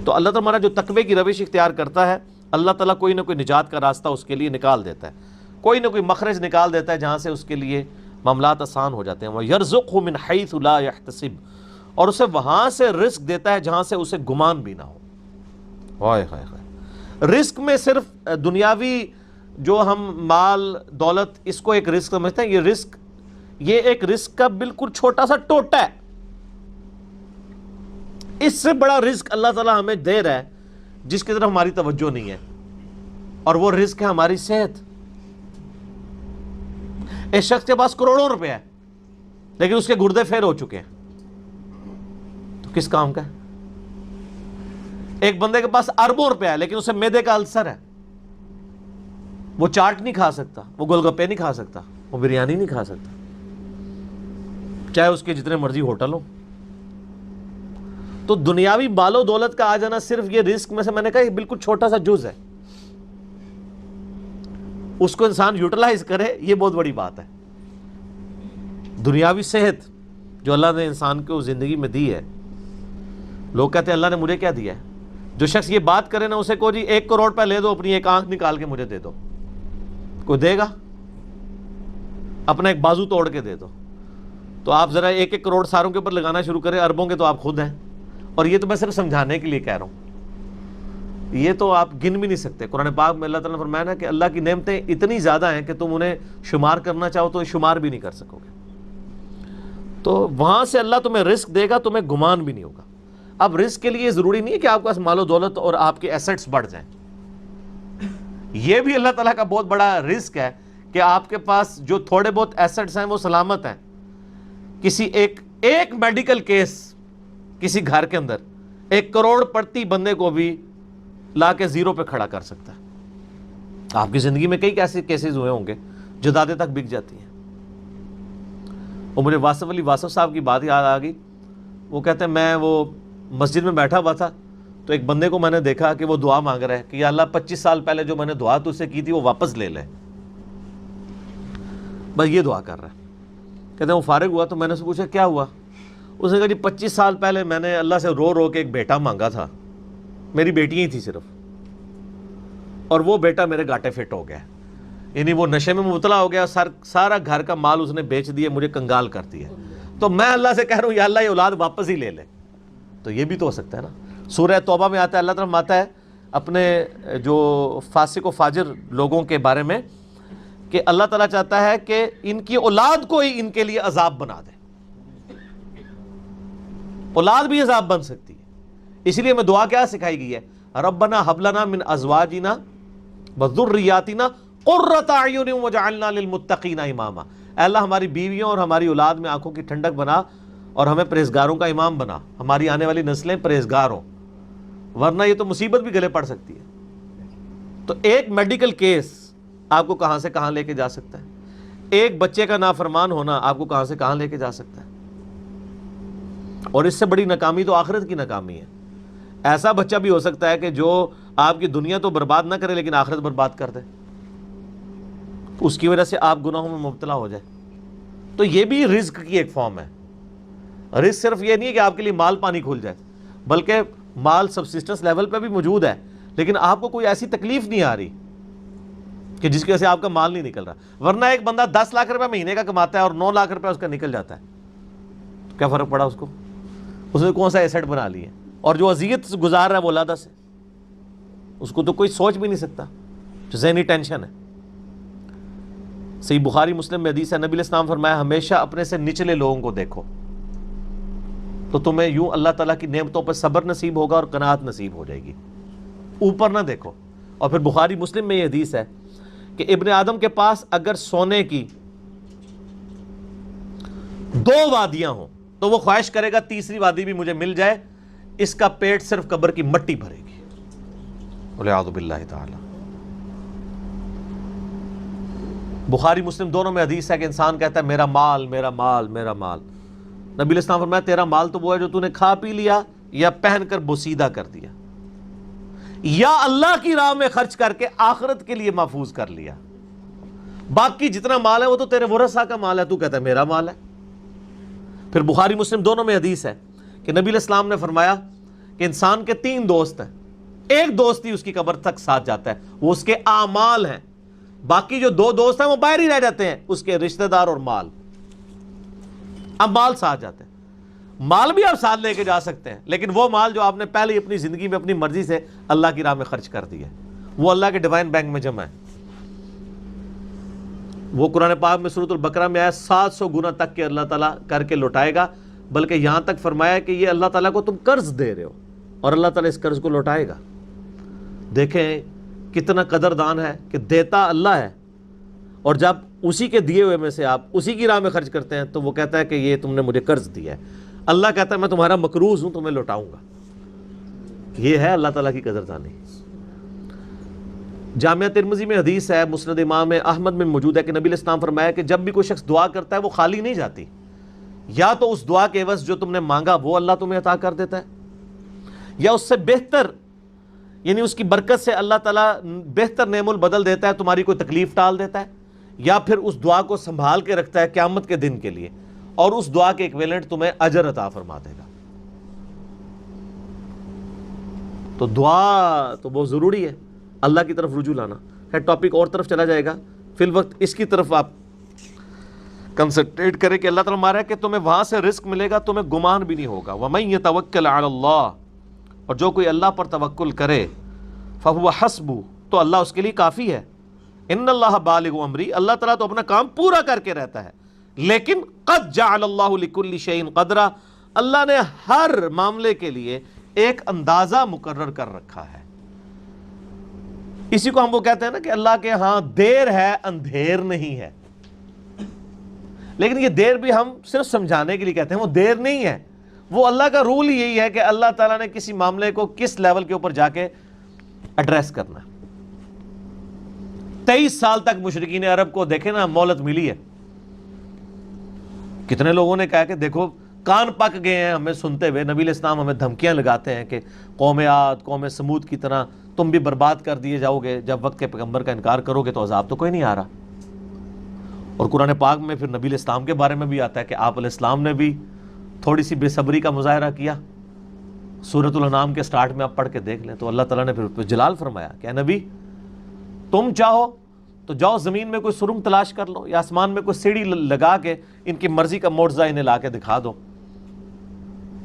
تو اللہ تعالیٰ جو تقوی کی روش اختیار کرتا ہے، اللہ تعالیٰ کوئی نہ کوئی نجات کا راستہ اس کے لیے نکال دیتا ہے، کوئی نہ کوئی مخرج نکال دیتا ہے جہاں سے اس کے لیے معاملات آسان ہو جاتے ہیں۔ وَيَرْزُقْهُ مِنْ حَيْثُ لَا يَحْتَسِبُ، اور اسے وہاں سے رزق دیتا ہے جہاں سے اسے گمان بھی نہ ہو۔ ہائے ہائے ہائے، رزق میں صرف دنیاوی جو ہم مال دولت اس کو ایک رزق سمجھتے ہیں، یہ ایک رزق کا بالکل چھوٹا سا ٹوٹا ہے۔ اس سے بڑا رزق اللہ تعالیٰ ہمیں دے رہا ہے جس کی طرف ہماری توجہ نہیں ہے، اور وہ رزق ہے ہماری صحت۔ ایک شخص کے پاس کروڑوں روپے ہے لیکن اس کے گردے فیل ہو چکے ہیں، تو کس کام کا ہے؟ ایک بندے کے پاس اربوں روپے ہے لیکن اسے معدے کا السر ہے، وہ چاٹ نہیں کھا سکتا، وہ گول گپے نہیں کھا سکتا، وہ بریانی نہیں کھا سکتا، چاہے اس کے جتنے مرضی ہوٹل ہوں۔ تو دنیاوی مال و دولت کا آ جانا صرف یہ رزق میں سے، میں نے کہا یہ بالکل چھوٹا سا جز ہے، اس کو انسان یوٹیلائز کرے، یہ بہت بڑی بات ہے۔ دنیاوی صحت جو اللہ نے انسان کو زندگی میں دی ہے، لوگ کہتے ہیں اللہ نے مجھے کیا دیا ہے؟ جو شخص یہ بات کرے نا، اسے کو جی 1 کروڑ روپے لے دو، اپنی ایک آنکھ نکال کے مجھے دے دو، کوئی دے گا؟ اپنا ایک بازو توڑ کے دے دو۔ تو آپ ذرا 1 کروڑ ساروں کے اوپر لگانا شروع کریں، اربوں کے تو آپ خود ہیں۔ اور یہ تو میں صرف سمجھانے کے لیے کہہ رہا ہوں، یہ تو آپ گن بھی نہیں سکتے۔ قرآن پاک میں اللہ تعالیٰ نے فرمایا نا کہ اللہ کی نعمتیں اتنی زیادہ ہیں کہ تم انہیں شمار کرنا چاہو تو شمار بھی نہیں کر سکو گے۔ تو وہاں سے اللہ تمہیں رزق دے گا، تمہیں گمان بھی نہیں ہوگا۔ اب رزق کے لیے ضروری نہیں ہے کہ آپ کے پاس مال و دولت اور آپ کے ایسٹس بڑھ جائیں، یہ بھی اللہ تعالیٰ کا بہت بڑا رزق ہے کہ آپ کے پاس جو تھوڑے بہت ایسٹس ہیں وہ سلامت ہیں۔ کسی ایک میڈیکل کیس کسی گھر کے اندر 1 کروڑ پڑتی بندے کو بھی لا کے زیرو پہ کھڑا کر سکتا ہے۔ آپ کی زندگی میں کئی ایسے کیسز ہوئے ہوں گے، جدادیں تک بک جاتی ہیں۔ اور مجھے واصف علی واصف صاحب کی بات یاد آ گئی، وہ کہتے ہیں میں وہ مسجد میں بیٹھا ہوا تھا تو ایک بندے کو میں نے دیکھا کہ وہ دعا مانگ رہا ہے کہ یا اللہ 25 سال پہلے جو میں نے دعا تجھ سے کی تھی وہ واپس لے لے، بس یہ دعا کر رہا ہے۔ کہتے ہیں وہ فارغ ہوا تو میں نے اس سے پوچھا کیا ہوا؟ اس نے کہا جی 25 سال پہلے میں نے اللہ سے رو رو کے ایک بیٹا مانگا تھا، میری بیٹیاں ہی تھی صرف، اور وہ بیٹا میرے گاٹے فٹ ہو گیا، یعنی وہ نشے میں مبتلا ہو گیا، سارا گھر کا مال اس نے بیچ دیا، مجھے کنگال کر دیا، تو میں اللہ سے کہہ رہا ہوں یا اللہ یہ اولاد واپس ہی لے لے۔ تو یہ بھی تو ہو سکتا ہے نا۔ سورہ توبہ میں آتا ہے، اللہ تعالیٰ آتا ہے اپنے جو فاسق و فاجر لوگوں کے بارے میں کہ اللہ تعالیٰ چاہتا ہے کہ ان کی اولاد کو ہی ان کے لیے عذاب بنا دے۔ اولاد بھی عذاب بن سکتی ہے، اس لیے ہمیں دعا کیا سکھائی گئی ہے؟ ربنا حب لنا من ازواجنا وذریاتنا قرۃ اعین وجعلنا للمتقین اماما، اے اللہ ہماری بیویوں اور ہماری اولاد میں آنکھوں کی ٹھنڈک بنا اور ہمیں پرہیزگاروں کا امام بنا، ہماری آنے والی نسلیں پرہیزگار ہوں، ورنہ یہ تو مصیبت بھی گلے پڑ سکتی ہے۔ تو ایک میڈیکل کیس آپ کو کہاں سے کہاں لے کے جا سکتا ہے، ایک بچے کا نافرمان ہونا آپ کو کہاں سے کہاں لے کے جا سکتا ہے، اور اس سے بڑی ناکامی تو آخرت کی ناکامی ہے۔ ایسا بچہ بھی ہو سکتا ہے کہ جو آپ کی دنیا تو برباد نہ کرے لیکن آخرت برباد کر دے، اس کی وجہ سے آپ گناہوں میں مبتلا ہو جائے۔ تو یہ بھی رزق کی ایک فارم ہے۔ رزق صرف یہ نہیں ہے کہ آپ کے لیے مال پانی کھل جائے، بلکہ مال سبسسٹنس لیول پہ بھی موجود ہے، لیکن آپ کو کوئی ایسی تکلیف نہیں آ رہی کہ جس کی وجہ سے آپ کا مال نہیں نکل رہا۔ ورنہ ایک بندہ 10 لاکھ روپے مہینے کا کماتا ہے اور 9 لاکھ روپے اس کا نکل جاتا ہے، تو کیا فرق پڑا اس کو؟ اس نے کون سا ایسٹ بنا لی ہے؟ اور جو اذیت گزار رہا ہے وہ ولادہ سے، اس کو تو کوئی سوچ بھی نہیں سکتا، جو ذہنی ٹینشن ہے۔ صحیح بخاری مسلم میں حدیث ہے، نبی علیہ السلام فرمایا ہمیشہ اپنے سے نچلے لوگوں کو دیکھو تو تمہیں یوں اللہ تعالیٰ کی نعمتوں پر صبر نصیب ہوگا اور قناعت نصیب ہو جائے گی، اوپر نہ دیکھو۔ اور پھر بخاری مسلم میں یہ حدیث ہے کہ ابن آدم کے پاس اگر سونے کی 2 وادیاں ہوں تو وہ خواہش کرے گا تیسری وادی بھی مجھے مل جائے، اس کا پیٹ صرف قبر کی مٹی بھرے گی، والعیاذ باللہ تعالی۔ بخاری مسلم دونوں میں حدیث ہے کہ انسان کہتا ہے میرا مال میرا مال میرا مال، نبی علیہ السلام فرمایا تیرا مال تو وہ ہے جو تو نے کھا پی لیا یا پہن کر بوسیدہ کر دیا یا اللہ کی راہ میں خرچ کر کے آخرت کے لیے محفوظ کر لیا، باقی جتنا مال ہے وہ تو تیرے ورثہ کا مال ہے، تو کہتا ہے میرا مال ہے۔ پھر بخاری مسلم دونوں میں حدیث ہے کہ نبی علیہ السلام نے فرمایا کہ کہ انسان کے 3 دوست ہیں، ایک دوست ہی اس کی قبر تک ساتھ جاتا ہے، وہ اس کے اعمال ہیں، باقی جو 2 دوست ہیں وہ باہر ہی رہ جاتے ہیں، اس کے رشتہ دار اور مال. اب مال ساتھ جاتے ہیں، مال بھی آپ ساتھ لے کے جا سکتے ہیں، لیکن وہ مال جو آپ نے پہلے ہی اپنی زندگی میں اپنی مرضی سے اللہ کی راہ میں خرچ کر دیا ہے، وہ اللہ کے ڈیوائن بینک میں جمع ہے. وہ قرآن پاک میں سورۃ البقرہ میں آیا 700 گنا تک کہ اللہ تعالیٰ کر کے لوٹائے گا، بلکہ یہاں تک فرمایا کہ یہ اللہ تعالیٰ کو تم قرض دے رہے ہو اور اللہ تعالیٰ اس قرض کو لوٹائے گا. دیکھیں کتنا قدردان ہے کہ دیتا اللہ ہے، اور جب اسی کے دیے ہوئے میں سے آپ اسی کی راہ میں خرچ کرتے ہیں تو وہ کہتا ہے کہ یہ تم نے مجھے قرض دیا ہے. اللہ کہتا ہے میں تمہارا مقروض ہوں، تمہیں لوٹاؤں گا. یہ ہے اللہ تعالیٰ کی قدردانی. جامعہ ترمذی میں حدیث ہے، مسند امام احمد میں موجود ہے کہ نبی علیہ السلام فرمایا کہ جب بھی کوئی شخص دعا کرتا ہے وہ خالی نہیں جاتی، یا تو اس دعا کے عوض جو تم نے مانگا وہ اللہ تمہیں عطا کر دیتا ہے، یا اس سے بہتر، یعنی اس کی برکت سے اللہ تعالیٰ بہتر نعم البدل دیتا ہے، تمہاری کوئی تکلیف ٹال دیتا ہے، یا پھر اس دعا کو سنبھال کے رکھتا ہے قیامت کے دن کے لیے، اور اس دعا کے ایکویلنٹ تمہیں اجر عطا فرما دے گا. تو دعا تو بہت ضروری ہے، اللہ کی طرف رجوع لانا ہے. ٹاپک اور طرف چلا جائے گا، فی الوقت اس کی طرف آپ کنسنٹریٹ کریں کہ اللہ تعالیٰ مارا ہے کہ تمہیں وہاں سے رزق ملے گا، تمہیں گمان بھی نہیں ہوگا. وَمَن يَتَوَكَّلْ عَلَى اللَّهِ، اور جو کوئی اللہ پر توکل کرے، فَهُوَ حَسْبُهُ، تو اللہ اس کے لیے کافی ہے. إِنَّ اللَّهَ بَالِغُ أَمْرِهِ، اللہ تعالیٰ تو اپنا کام پورا کر کے رہتا ہے. لیکن قَدْ جَعَلَ اللَّهُ لِكُلِّ شَيْءٍ قَدْرًا، اللہ نے ہر معاملے کے لیے ایک اندازہ مقرر کر رکھا ہے. اسی کو ہم وہ کہتے ہیں نا کہ اللہ کے ہاں دیر ہے اندھیر نہیں ہے، لیکن یہ دیر بھی ہم صرف سمجھانے کے لیے کہتے ہیں، وہ دیر نہیں ہے. وہ اللہ کا رول ہی یہی ہے کہ اللہ تعالیٰ نے کسی معاملے کو کس لیول کے اوپر جا کے ایڈریس کرنا ہے. 23 سال تک مشرکین عرب کو دیکھیں نا مہلت ملی ہے. کتنے لوگوں نے کہا کہ دیکھو کان پک گئے ہیں ہمیں سنتے ہوئے، نبی علیہ السلام ہمیں دھمکیاں لگاتے ہیں کہ قوم عاد قوم سمود کی طرح تم بھی برباد کر دیے جاؤ گے، جب وقت کے پیغمبر کا انکار کرو گے تو عذاب تو کوئی نہیں آ رہا. اور قرآن پاک میں پھر نبی علیہ السلام کے بارے میں بھی آتا ہے کہ آپ علیہ السلام نے بھی تھوڑی سی بے صبری کا مظاہرہ کیا. سورۃ الانعام کے سٹارٹ میں آپ پڑھ کے دیکھ لیں تو اللہ تعالیٰ نے پھر جلال فرمایا کہ اے نبی تم چاہو تو جاؤ زمین میں کوئی سرنگ تلاش کر لو، یا آسمان میں کوئی سیڑھی لگا کے ان کی مرضی کا معجزہ انہیں لا کے دکھا دو.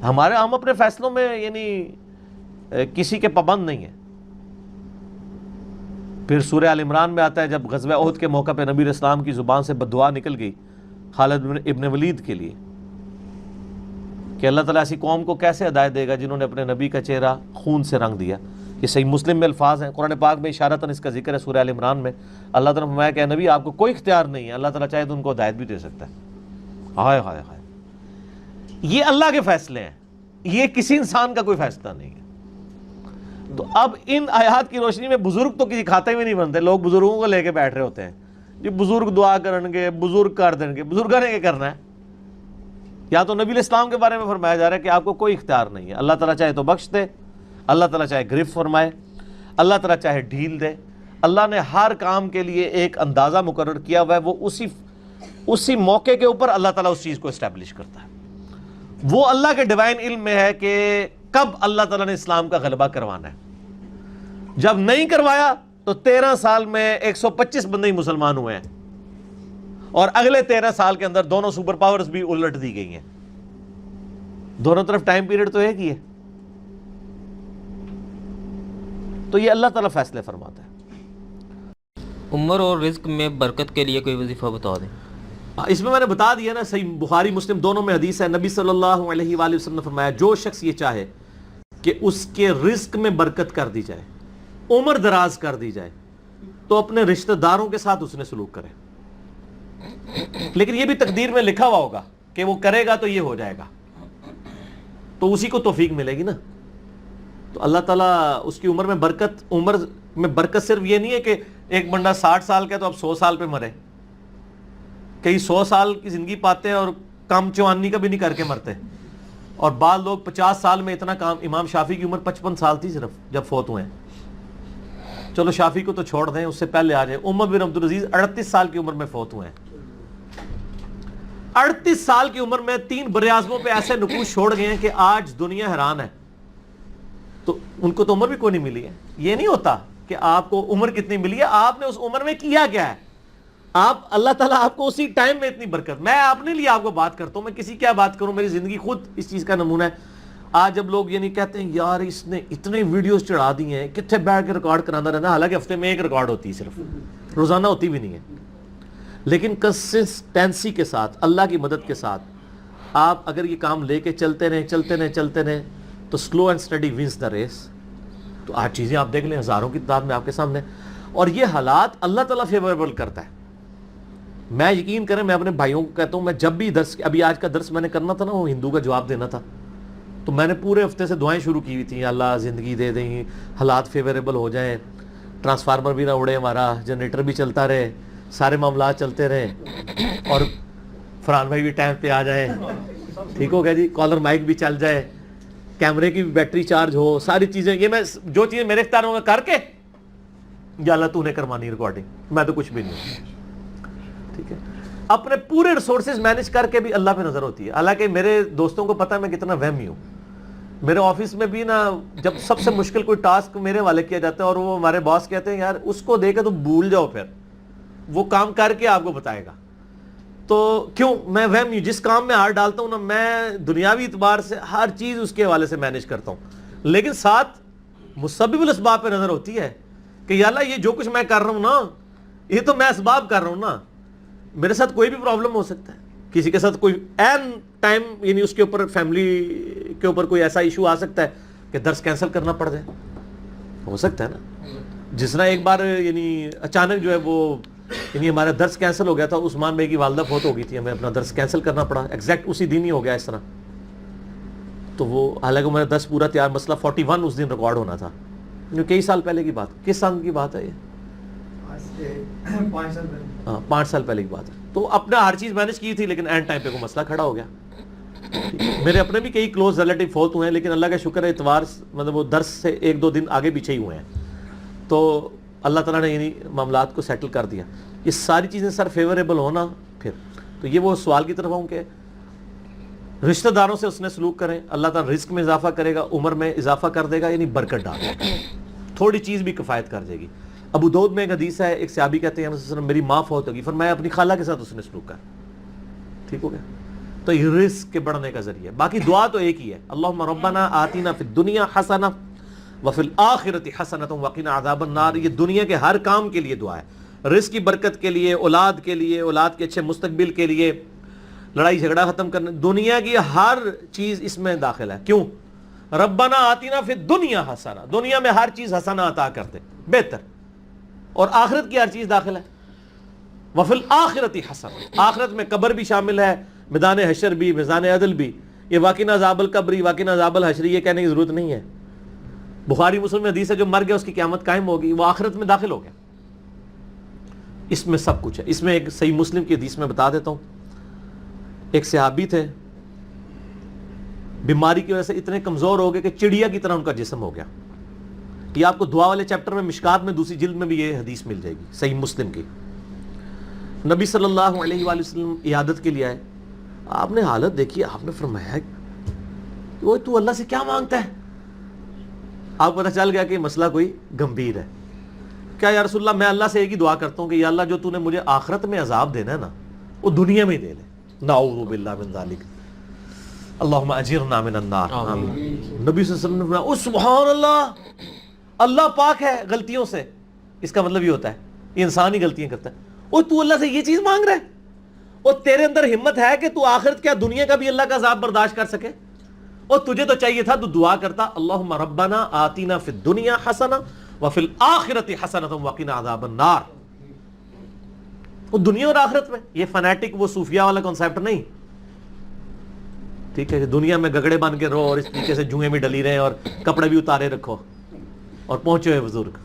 ہم اپنے فیصلوں میں یعنی کسی کے پابند نہیں ہیں. پھر سورہ آل عمران میں آتا ہے جب غزوہ احد کے موقع پہ نبی علیہ السلام کی زبان سے بددعا نکل گئی خالد ابن ولید کے لیے کہ اللہ تعالیٰ ایسی قوم کو کیسے ہدایت دے گا جنہوں نے اپنے نبی کا چہرہ خون سے رنگ دیا. یہ صحیح مسلم میں الفاظ ہیں، قرآن پاک میں اشارتاً اس کا ذکر ہے. سورہ آل عمران میں اللہ تعالیٰ نے فرمایا کہ نبی آپ کو کوئی اختیار نہیں ہے، اللہ تعالیٰ چاہے تو ان کو ہدایت بھی دے سکتا ہے. ہائے ہائے ہائے، یہ اللہ کے فیصلے ہیں، یہ کسی انسان کا کوئی فیصلہ نہیں ہے. تو اب ان آیات کی روشنی میں بزرگ تو کسی کھاتے میں نہیں بنتے. لوگ بزرگوں کو لے کے بیٹھ رہے ہوتے ہیں جی بزرگ دعا کریں گے، بزرگ کر دیں گے. بزرگوں نے کیا کرنا ہے؟ یا تو نبی علیہ السلام کے بارے میں فرمایا جا رہا ہے کہ آپ کو کوئی اختیار نہیں ہے، اللہ تعالیٰ چاہے تو بخش دے، اللہ تعالیٰ چاہے گرفت فرمائے، اللہ تعالیٰ چاہے ڈھیل دے. اللہ نے ہر کام کے لیے ایک اندازہ مقرر کیا ہوا ہے، وہ اسی موقع کے اوپر اللہ تعالیٰ اس چیز کو اسٹیبلش کرتا ہے. وہ اللہ کے ڈیوائن علم میں ہے کہ کب اللہ تعالیٰ نے اسلام کا غلبہ کروانا ہے. جب نہیں کروایا تو 13 سال میں 125 بندے ہی مسلمان ہوئے ہیں، اور اگلے 13 سال کے اندر دونوں سپر پاورز بھی الٹ دی گئی ہیں. دونوں طرف ٹائم پیریڈ تو ایک ہی ہے. تو یہ اللہ تعالیٰ فیصلے فرماتا ہے. عمر اور رزق میں برکت کے لیے کوئی وظیفہ بتا دیں. اس میں نے بتا دیا نا، صحیح بخاری مسلم دونوں میں حدیث ہے. نبی صلی اللہ علیہ وآلہ وسلم نے فرمایا جو شخص یہ چاہے کہ اس کے رزق میں برکت کر دی جائے، عمر دراز کر دی جائے، تو اپنے رشتہ داروں کے ساتھ اس نے سلوک کرے. لیکن یہ بھی تقدیر میں لکھا ہوا ہوگا کہ وہ کرے گا تو یہ ہو جائے گا، تو اسی کو توفیق ملے گی نا. تو اللہ تعالیٰ اس کی عمر میں برکت صرف یہ نہیں ہے کہ ایک بندہ 60 سال کا تو اب 100 سال پہ مرے. کئی 100 سال کی زندگی پاتے ہیں اور کام چوانی کا بھی نہیں کر کے مرتے. اور بعض لوگ 50 سال میں اتنا کام. امام شافعی کی عمر 55 سال تھی صرف جب فوت ہوئے ہیں. چلو شافعی کو تو چھوڑ دیں، اس سے پہلے آ جائیں. عمر بن عبدالعزیز 38 سال کی عمر میں فوت ہوئے ہیں. 38 سال کی عمر میں 3 براعظموں پہ ایسے نقوش چھوڑ گئے ہیں کہ آج دنیا حیران ہے. تو ان کو تو عمر بھی کوئی نہیں ملی ہے. یہ نہیں ہوتا کہ آپ کو عمر کتنی ملی ہے, آپ نے اس عمر میں کیا کیا ہے. آپ اللہ تعالیٰ آپ کو اسی ٹائم میں اتنی برکت, میں اپنے لیے آپ کو بات کرتا ہوں, میں کسی کیا بات کروں, میری زندگی خود اس چیز کا نمونہ ہے. آج جب لوگ یہ نہیں کہتے ہیں یار اس نے اتنے ویڈیوز چڑھا دی ہیں, کتنے بیٹھ کے ریکارڈ کرانا رہنا, حالانکہ ہفتے میں ایک ریکارڈ ہوتی ہے, صرف روزانہ ہوتی بھی نہیں ہے. لیکن کنسسٹینسی کے ساتھ, اللہ کی مدد کے ساتھ آپ اگر یہ کام لے کے چلتے رہیں تو slow and steady wins the race. تو آج چیزیں آپ دیکھ لیں ہزاروں کی تعداد میں آپ کے سامنے, اور یہ حالات اللہ تعالیٰ فیوریبل کرتا ہے. میں یقین کریں, میں اپنے بھائیوں کو کہتا ہوں, میں جب بھی درس, ابھی آج کا درس میں نے کرنا تھا نا, وہ ہندو کا جواب دینا تھا, تو میں نے پورے ہفتے سے دعائیں شروع کی ہوئی تھیں, اللہ زندگی دے دیں, حالات فیوریبل ہو جائیں, ٹرانسفارمر بھی نہ اڑے ہمارا, جنریٹر بھی چلتا رہے, سارے معاملات چلتے رہے, اور فرحان بھائی بھی ٹائم پہ آ جائیں, ٹھیک ہو گیا جی, کالر مائک بھی چل جائے, کیمرے کی بیٹری چارج ہو, ساری چیزیں, یہ میں جو چیزیں میرے اختیار ہوں گا کر کے, یا اللہ تو نے کروانی ریکارڈنگ, میں تو کچھ بھی نہیں. ٹھیک ہے, اپنے پورے ریسورسز مینج کر کے بھی اللہ پہ نظر ہوتی ہے. حالانکہ میرے دوستوں کو پتہ ہے میں کتنا وہمی ہوں. میرے آفس میں بھی نا, جب سب سے مشکل کوئی ٹاسک میرے والے کیا جاتا ہے اور وہ ہمارے باس کہتے ہیں یار اس کو دے کے تو بھول جاؤ, پھر وہ کام کر کے آپ کو بتائے گا. تو کیوں, میں وہم ہوں, جس کام میں ہاتھ ڈالتا ہوں نا, میں دنیاوی اعتبار سے ہر چیز اس کے حوالے سے مینج کرتا ہوں, لیکن ساتھ مسبب الاسباب پہ نظر ہوتی ہے کہ یا اللہ یہ جو کچھ میں کر رہا ہوں نا, یہ تو میں اسباب کر رہا ہوں نا, میرے ساتھ کوئی بھی پرابلم ہو سکتا ہے, کسی کے ساتھ کوئی این ٹائم, یعنی اس کے اوپر فیملی کے اوپر کوئی ایسا ایشو آ سکتا ہے کہ درس کینسل کرنا پڑ جائے, ہو سکتا ہے نا. جس طرح ایک بار یعنی اچانک جو ہے وہ, یعنی ہمارا درس کینسل ہو گیا تھا, عثمان بھائی کی والدہ فوت ہو گئی تھی, ہمیں اپنا درس کینسل کرنا پڑا, ایگزیکٹ اسی دن ہی ہو گیا اس طرح. تو وہ حالانکہ میرا درس پورا تیار, مسئلہ 41 اس دن ریکارڈ ہونا تھا, کئی سال پہلے کی بات. کس سال کی بات ہے یہ؟ 5 سال پہلے کی بات ہے. تو اپنا ہر چیز مینج کی تھی, لیکن اینڈ ٹائم پہ کوئی مسئلہ کھڑا ہو گیا. میرے اپنے بھی کئی کلوز ریلیٹیو فوت ہوئے ہیں, لیکن اللہ کا شکر ہے اتوار مطلب وہ درس سے 1-2 دن آگے پیچھے ہی ہوئے ہیں, تو اللہ تعالیٰ نے یعنی معاملات کو سیٹل کر دیا. یہ ساری چیزیں سر فیوریبل ہونا, پھر تو یہ وہ سوال کی طرف آؤں کہ رشتہ داروں سے اس نے سلوک کریں, اللہ تعالیٰ رزق میں اضافہ کرے گا, عمر میں اضافہ کر دے گا, یعنی برکت ڈال دے گا, تھوڑی چیز بھی کفایت کر جائے گی. ابو داؤد میں ایک حدیث ہے, ایک صحابی کہتے ہیں میری ماں فوت ہوگی, فرمایا اپنی خالہ کے ساتھ اس نے سلوک کر, ٹھیک ہو گیا. تو یہ رزق کے بڑھنے کا ذریعہ. باقی دعا تو ایک ہی ہے, اللہم ربنا آتینا فی الدنیا حسنہ وفی الآخرۃ حسنۃ وقنا عذاب النار. یہ دنیا کے ہر کام کے لیے دعا ہے, رزق کی برکت کے لیے, اولاد کے لیے, اولاد کے اچھے مستقبل کے لیے, لڑائی جھگڑا ختم کرنے, دنیا کی ہر چیز اس میں داخل ہے. کیوں؟ ربنا آتینا فی الدنیا حسنہ, دنیا میں ہر چیز حسنہ عطا کرتے, بہتر, اور آخرت کی ہر چیز داخل ہے. وفی الآخرۃ حسنہ, آخرت میں قبر بھی شامل ہے, میدان حشر بھی, میزان عدل بھی. یہ وقنا عذاب القبر, وقنا عذاب الحشر یہ کہنے کی ضرورت نہیں ہے. بخاری مسلم میں حدیث ہے جو مر گیا اس کی قیامت قائم ہوگی, وہ آخرت میں داخل ہو گیا. اس میں سب کچھ ہے. اس میں ایک صحیح مسلم کی حدیث میں بتا دیتا ہوں, ایک صحابی تھے, بیماری کی وجہ سے اتنے کمزور ہو گئے کہ چڑیا کی طرح ان کا جسم ہو گیا. یہ آپ کو دعا والے چیپٹر میں مشکات میں دوسری جلد میں بھی یہ حدیث مل جائے گی, صحیح مسلم کی. نبی صلی اللہ علیہ وآلہ وسلم عیادت کے لیے آئے, آپ نے حالت دیکھی, آپ نے فرمایا وہ تو اللہ سے کیا مانگتا ہے؟ آپ کو پتہ چل گیا کہ مسئلہ کوئی گمبھیر ہے. کیا یا رسول اللہ, میں اللہ سے ایک ہی دعا کرتا ہوں کہ یا اللہ جو تو نے مجھے آخرت میں عذاب دینا ہے نا, وہ دنیا میں ہی دے لے. نعوذ باللہ من ذالک, اللہم اجرنا من النار. آمین. نبی صلی اللہ علیہ وسلم نے فرمایا او سبحان اللہ, اللہ پاک ہے غلطیوں سے. اس کا مطلب یہ ہوتا ہے یہ انسان ہی غلطیاں کرتا ہے. او تو اللہ سے یہ چیز مانگ رہا ہے, اور تیرے اندر ہمت ہے کہ تو آخرت کیا دنیا کا بھی اللہ کا عذاب برداشت کر سکے؟ اور تجھے تو چاہیے تھا تو دعا کرتا اللہم ربنا آتینا فی الدنیا حسنہ وفی الآخرۃ حسنۃ وقنا عذاب النار. وہ دنیا اور آخرت میں, یہ فنیٹک وہ صوفیہ والا کنسیپٹ نہیں, ٹھیک ہے, دنیا میں گگڑے بن کے رہو اور اس طریقے سے جوئیں بھی ڈلی رہے اور کپڑے بھی اتارے رکھو اور پہنچے ہوئے بزرگ,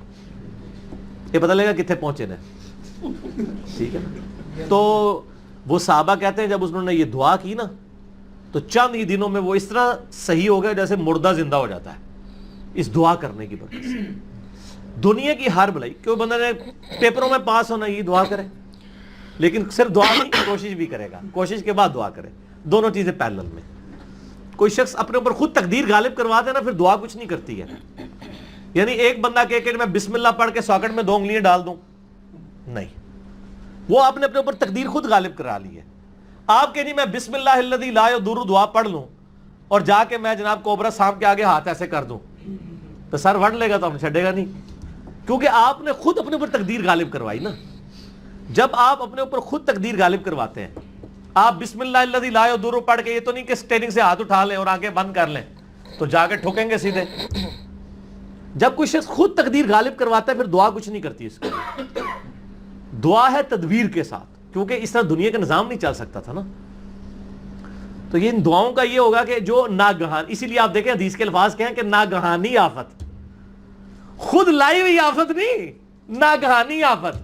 یہ پتہ لگا کتنے پہنچے نا, ٹھیک ہے نا. تو وہ صحابہ کہتے ہیں جب انہوں نے یہ دعا کی نا تو چند ہی دنوں میں وہ اس طرح صحیح ہو گیا جیسے مردہ زندہ ہو جاتا ہے, اس دعا کرنے کی برکت سے. دنیا کی ہر بھلائی, کیوں بندہ نے پیپروں میں پاس ہونا یہ دعا کرے, لیکن صرف دعا نہیں, کوشش بھی کرے گا, کوشش کے بعد دعا کرے, دونوں چیزیں پیرلل میں. کوئی شخص اپنے اوپر خود تقدیر غالب کروا دے نا پھر دعا کچھ نہیں کرتی ہے. یعنی ایک بندہ کہے کہ میں بسم اللہ پڑھ کے ساکٹ میں 2 انگلیاں ڈال دوں, نہیں, وہ آپ نے اپنے اوپر تقدیر خود غالب کرا لی ہے. آپ کہ نہیں میں بسم اللہ الذی لا یضر دعا پڑھ لوں اور جا کے میں جناب کوبرا سانپ کے آگے ہاتھ ایسے کر دوں تو سر وڑ لے گا تو ہم چھڑے گا نہیں, کیونکہ آپ نے خود اپنے اوپر تقدیر غالب کروائی نا. جب آپ اپنے اوپر خود تقدیر غالب کرواتے ہیں, آپ بسم اللہ الذی لا یضر پڑھ کے یہ تو نہیں کہ اسٹیئرنگ سے ہاتھ اٹھا لیں اور آنکھیں بند کر لیں تو جا کے ٹھوکیں گے سیدھے. جب کوئی شخص خود تقدیر غالب کرواتا ہے پھر دعا کچھ نہیں کرتی اس کو. دعا ہے تدبیر کے ساتھ, کیونکہ اس طرح دنیا کا نظام نہیں چل سکتا تھا نا. تو یہ ان دعاؤں کا یہ ہوگا کہ جو ناگہان, اسی لیے آپ دیکھیں حدیث کے الفاظ کہیں کہ ناگہانی آفت, خود لائی ہوئی آفت نہیں, ناگہانی آفت.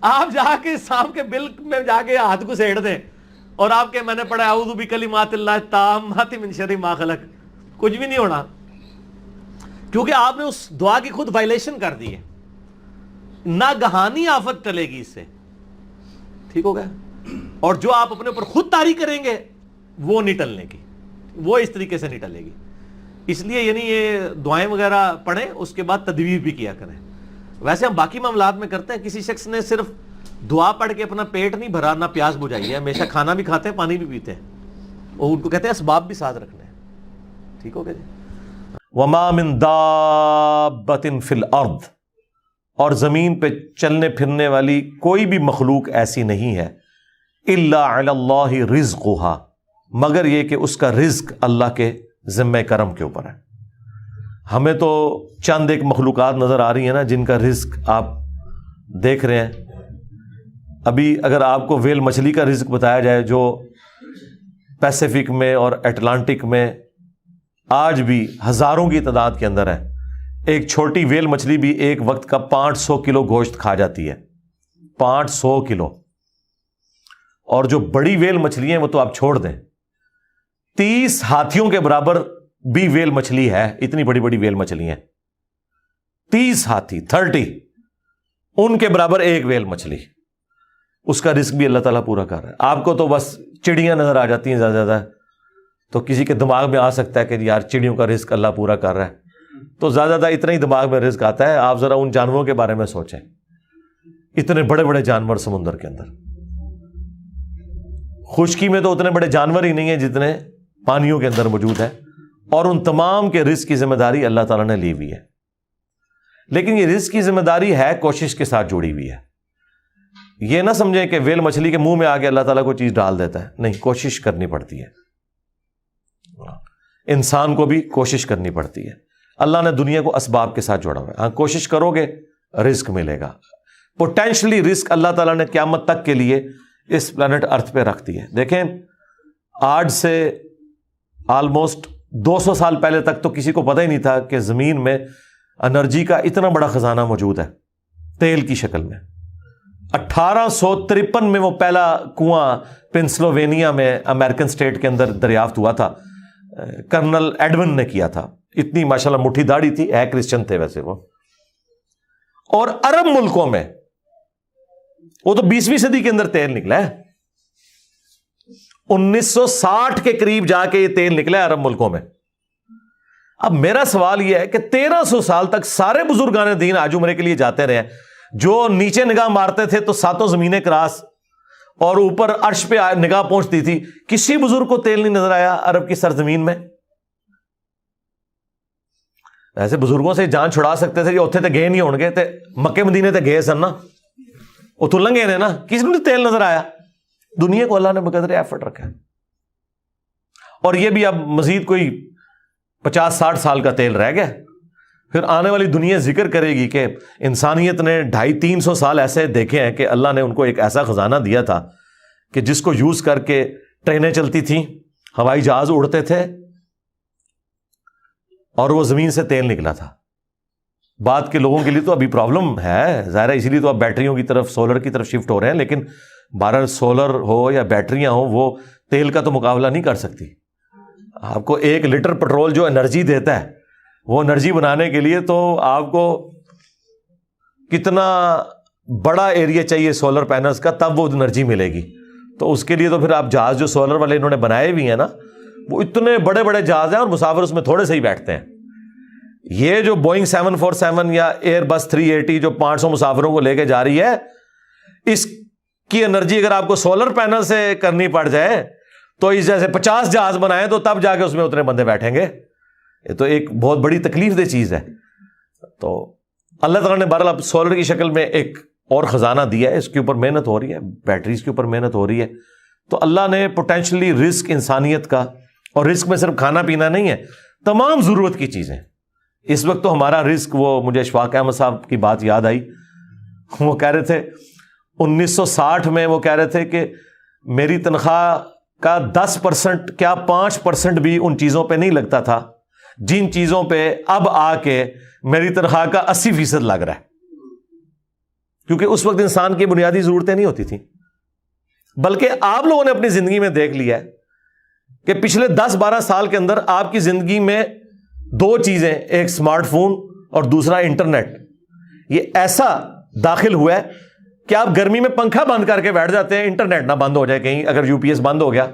آپ جا کے سانپ کے بل میں جا کے ہاتھ کو سیڑ دیں اور آپ کے میں نے پڑھا اعوذ بکلمات اللہ التامات من شر ما خلق, کچھ بھی نہیں ہونا, کیونکہ آپ نے اس دعا کی خود وائلیشن کر دی ہے. ناگہانی آفت ٹلے گی اس سے, ٹھیک ہو گیا. اور جو آپ اپنے اوپر خود طاری کریں گے وہ نہیں ٹلنے کی, وہ اس طریقے سے نہیں ٹلے گی. اس لیے یعنی یہ دعائیں وغیرہ پڑھیں, اس کے بعد تدبیر بھی کیا کریں. ویسے ہم باقی معاملات میں کرتے ہیں, کسی شخص نے صرف دعا پڑھ کے اپنا پیٹ نہیں بھرا, نہ پیاس بجھائی ہے, ہمیشہ کھانا بھی کھاتے ہیں پانی بھی پیتے ہیں, اور ان کو کہتے ہیں اسباب بھی ساتھ رکھنے ہیں. ٹھیک ہو گیا جی. وما من دابۃ فی الارض, اور زمین پہ چلنے پھرنے والی کوئی بھی مخلوق ایسی نہیں ہے, الا علی اللہ رزقھا, مگر یہ کہ اس کا رزق اللہ کے ذمہ کرم کے اوپر ہے. ہمیں تو چند ایک مخلوقات نظر آ رہی ہیں نا جن کا رزق آپ دیکھ رہے ہیں. ابھی اگر آپ کو ویل مچھلی کا رزق بتایا جائے جو پیسیفک میں اور اٹلانٹک میں آج بھی ہزاروں کی تعداد کے اندر ہے, ایک چھوٹی ویل مچھلی بھی ایک وقت کا 500 کلو گوشت کھا جاتی ہے, 500 کلو. اور جو بڑی ویل مچھلی ہیں وہ تو آپ چھوڑ دیں, 30 ہاتھیوں کے برابر بھی ویل مچھلی ہے, اتنی بڑی بڑی ویل مچھلی ہیں. 30 ہاتھی 30 ان کے برابر ایک ویل مچھلی, اس کا رزق بھی اللہ تعالیٰ پورا کر رہا ہے. آپ کو تو بس چڑیاں نظر آ جاتی ہیں زیادہ زیادہ, تو کسی کے دماغ میں آ سکتا ہے کہ یار چڑیوں کا رزق اللہ پورا کر رہا ہے, تو زیادہ زیادہ اتنا ہی دماغ میں رزق آتا ہے. آپ ذرا ان جانوروں کے بارے میں سوچیں, اتنے بڑے بڑے جانور سمندر کے اندر, خشکی میں تو اتنے بڑے جانور ہی نہیں ہیں جتنے پانیوں کے اندر موجود ہیں, اور ان تمام کے رزق کی ذمہ داری اللہ تعالیٰ نے لی ہوئی ہے. لیکن یہ رزق کی ذمہ داری ہے کوشش کے ساتھ جڑی ہوئی ہے. یہ نہ سمجھیں کہ ویل مچھلی کے منہ میں آ کے اللہ تعالیٰ کوئی چیز ڈال دیتا ہے, نہیں, کوشش کرنی پڑتی ہے. انسان کو بھی کوشش کرنی پڑتی ہے. اللہ نے دنیا کو اسباب کے ساتھ جوڑا ہوا ہے. ہاں, کوشش کرو گے رزق ملے گا. پوٹینشلی رزق اللہ تعالیٰ نے قیامت تک کے لیے اس پلانٹ ارتھ پہ رکھ دی ہے. دیکھیں, آج سے آلموسٹ 200 سال پہلے تک تو کسی کو پتہ ہی نہیں تھا کہ زمین میں انرجی کا اتنا بڑا خزانہ موجود ہے تیل کی شکل میں. 1853 میں وہ پہلا کنواں پنسلوینیا میں امریکن اسٹیٹ کے اندر دریافت ہوا تھا, کرنل ایڈون نے کیا تھا. اتنی ماشاءاللہ مٹھی داڑھی تھی, ہے کرسچن تھے ویسے وہ. اور عرب ملکوں میں وہ تو 20ویں صدی کے اندر تیل نکلا ہے, 1960 کے قریب جا کے یہ تیل نکلا ہے عرب ملکوں میں. اب میرا سوال یہ ہے کہ 1300 سال تک سارے بزرگان دین آج عمرے کے لیے جاتے رہے, جو نیچے نگاہ مارتے تھے تو 7 زمینیں کراس اور اوپر عرش پہ نگاہ پہنچتی تھی, کسی بزرگ کو تیل نہیں نظر آیا عرب کی سرزمین میں. ایسے بزرگوں سے جان چھڑا سکتے تھے, اتنے تے گئے نہیں ہون گے, تے مکے مدینے تے گئے سن نا, وہ تو لنگے نے نا, کسی کو تیل نظر آیا. دنیا کو اللہ نے بقدر ایفرٹ رکھا ہے. اور یہ بھی اب مزید کوئی 50-60 سال کا تیل رہ گیا. پھر آنے والی دنیا ذکر کرے گی کہ انسانیت نے 250-300 سال ایسے دیکھے ہیں کہ اللہ نے ان کو ایک ایسا خزانہ دیا تھا کہ جس کو یوز کر کے ٹرینیں چلتی تھیں, ہوائی جہاز اڑتے تھے, اور وہ زمین سے تیل نکلا تھا. بعد کے لوگوں کے لیے تو ابھی پرابلم ہے ظاہر ہے, اسی لیے تو اب بیٹریوں کی طرف, سولر کی طرف شفٹ ہو رہے ہیں. لیکن بہرحال سولر ہو یا بیٹریاں ہوں, وہ تیل کا تو مقابلہ نہیں کر سکتی. آپ کو 1 لیٹر پیٹرول جو انرجی دیتا ہے, وہ انرجی بنانے کے لیے تو آپ کو کتنا بڑا ایریا چاہیے سولر پینلز کا, تب وہ انرجی ملے گی. تو اس کے لیے تو پھر آپ جہاز جو سولر والے انہوں نے بنائے بھی ہیں نا, وہ اتنے بڑے بڑے جہاز ہیں اور مسافر اس میں تھوڑے سے ہی بیٹھتے ہیں. یہ جو بوئنگ 747 یا ایئر بس 380 جو 500 مسافروں کو لے کے جا رہی ہے, اس کی انرجی اگر آپ کو سولر پینل سے کرنی پڑ جائے تو اس جیسے 50 جہاز بنائیں تو تب جا کے اس میں اتنے بندے بیٹھیں گے. یہ تو ایک بہت بڑی تکلیف دہ چیز ہے. تو اللہ تعالیٰ نے بہرحال اب سولر کی شکل میں ایک اور خزانہ دیا ہے, اس کے اوپر محنت ہو رہی ہے, بیٹریز کے اوپر محنت ہو رہی ہے. تو اللہ نے پوٹینشلی رزق انسانیت کا, اور رزق میں صرف کھانا پینا نہیں ہے, تمام ضرورت کی چیزیں. اس وقت تو ہمارا رزق, وہ مجھے اشفاق احمد صاحب کی بات یاد آئی, وہ کہہ رہے تھے 1960 میں وہ کہہ رہے تھے کہ میری تنخواہ کا 10% کیا 5% بھی ان چیزوں پہ نہیں لگتا تھا جن چیزوں پہ اب آ کے میری تنخواہ کا 80% لگ رہا ہے. کیونکہ اس وقت انسان کی بنیادی ضرورتیں نہیں ہوتی تھیں. بلکہ آپ لوگوں نے اپنی زندگی میں دیکھ لیا ہے کہ پچھلے 10-12 سال کے اندر آپ کی زندگی میں 2 چیزیں, ایک اسمارٹ فون اور دوسرا انٹرنیٹ, یہ ایسا داخل ہوا ہے کہ آپ گرمی میں پنکھا بند کر کے بیٹھ جاتے ہیں, انٹرنیٹ نہ بند ہو جائے کہیں اگر UPS بند ہو گیا,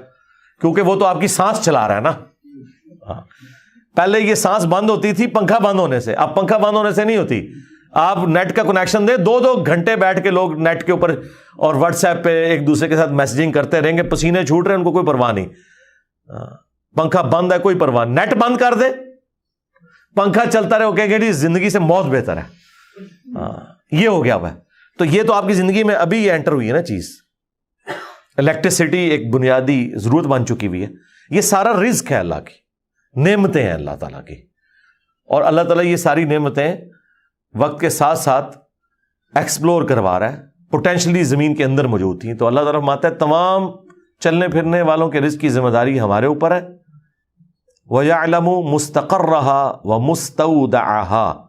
کیونکہ وہ تو آپ کی سانس چلا رہا ہے نا. ہاں, پہلے یہ سانس بند ہوتی تھی پنکھا بند ہونے سے, اب پنکھا بند ہونے سے نہیں ہوتی. آپ نیٹ کا کنیکشن دیں, 2 گھنٹے بیٹھ کے لوگ نیٹ کے اوپر اور واٹس ایپ پہ ایک دوسرے کے ساتھ میسجنگ کرتے رہیں گے, پسینے چھوٹ رہے ہیں, ان کو کوئی پرواہ نہیں. پنکھا بند ہے کوئی پرواہ, نیٹ بند کر دے پنکھا چلتا رہے, کہیں گے جی زندگی سے موت بہتر ہے. یہ ہو گیا ہوا ہے. تو یہ تو آپ کی زندگی میں ابھی یہ انٹر ہوئی ہے نا چیز. الیکٹریسٹی ایک بنیادی ضرورت بن چکی ہوئی ہے. یہ سارا رزق ہے اللہ کی, نعمتیں ہیں اللہ تعالیٰ کی, اور اللہ تعالیٰ یہ ساری نعمتیں وقت کے ساتھ ساتھ ایکسپلور کروا رہا ہے, پوٹینشلی زمین کے اندر موجود تھیں. تو اللہ تعالیٰ فرماتا ہے تمام چلنے پھرنے والوں کے رزق کی ذمہ داری ہمارے اوپر ہے. وَيَعْلَمُ مُسْتَقَرَّهَا وَمُسْتَوْدَعَهَا,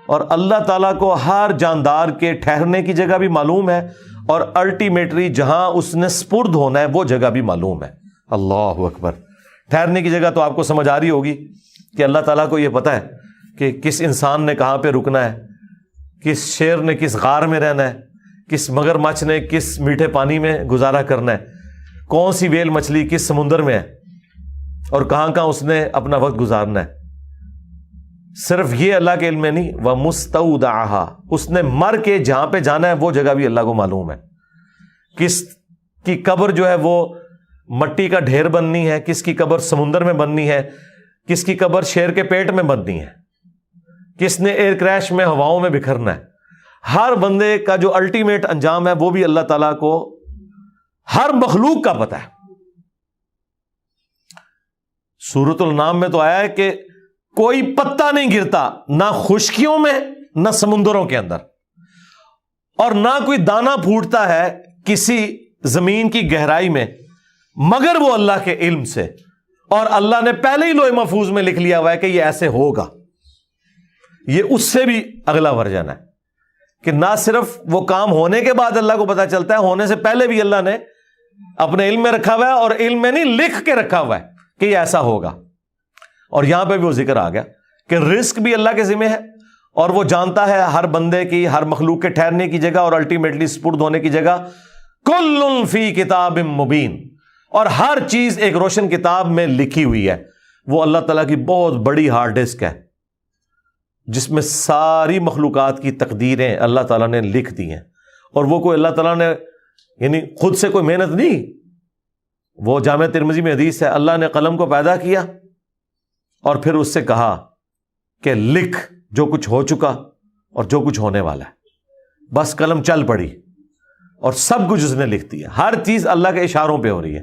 اور اللہ تعالیٰ کو ہر جاندار کے ٹھہرنے کی جگہ بھی معلوم ہے, اور الٹیمیٹلی جہاں اس نے سپرد ہونا ہے وہ جگہ بھی معلوم ہے. اللہ اکبر. ٹھہرنے کی جگہ تو آپ کو سمجھ آ رہی ہوگی کہ اللہ تعالیٰ کو یہ پتا ہے کہ کس انسان نے کہاں پہ رکنا ہے, کس شیر نے کس غار میں رہنا ہے, کس مگر مچھ نے کس میٹھے پانی میں گزارا کرنا ہے, کون سی ویل مچھلی کس سمندر میں ہے, اور کہاں کہاں اس نے اپنا وقت گزارنا ہے. صرف یہ اللہ کے علم میں نہیں, وَمُسْتَوْدَعَهَا, اس نے مر کے جہاں پہ جانا ہے وہ جگہ بھی اللہ کو معلوم ہے. کس کی قبر جو ہے وہ مٹی کا ڈھیر بننی ہے, کس کی قبر سمندر میں بننی ہے, کس کی قبر شیر کے پیٹ میں بننی ہے, کس نے ایئر کریش میں ہواؤں میں بکھرنا ہے. ہر بندے کا جو الٹیمیٹ انجام ہے وہ بھی اللہ تعالیٰ کو ہر مخلوق کا پتہ ہے. سورۃ النام میں تو آیا ہے کہ کوئی پتا نہیں گرتا نہ خشکیوں میں نہ سمندروں کے اندر, اور نہ کوئی دانہ پھوٹتا ہے کسی زمین کی گہرائی میں مگر وہ اللہ کے علم سے, اور اللہ نے پہلے ہی لوح محفوظ میں لکھ لیا ہوا ہے کہ یہ ایسے ہوگا. یہ اس سے بھی اگلا ورژن ہے کہ نہ صرف وہ کام ہونے کے بعد اللہ کو پتا چلتا ہے, ہونے سے پہلے بھی اللہ نے اپنے علم میں رکھا ہوا ہے, اور علم میں نہیں لکھ کے رکھا ہوا ہے کہ یہ ایسا ہوگا. اور یہاں پہ بھی وہ ذکر آ گیا کہ رزق بھی اللہ کے ذمہ ہے, اور وہ جانتا ہے ہر بندے کی, ہر مخلوق کے ٹھہرنے کی جگہ اور الٹیمیٹلی سپرد ہونے کی جگہ. کل فی کتاب مبین, اور ہر چیز ایک روشن کتاب میں لکھی ہوئی ہے. وہ اللہ تعالیٰ کی بہت بڑی ہارڈ ڈسک ہے جس میں ساری مخلوقات کی تقدیریں اللہ تعالیٰ نے لکھ دی ہیں, اور وہ کوئی اللہ تعالیٰ نے یعنی خود سے کوئی محنت نہیں. وہ جامع ترمذی میں حدیث ہے, اللہ نے قلم کو پیدا کیا اور پھر اس سے کہا کہ لکھ جو کچھ ہو چکا اور جو کچھ ہونے والا ہے. بس قلم چل پڑی اور سب کچھ اس نے لکھ دیا. ہر چیز اللہ کے اشاروں پہ ہو رہی ہے.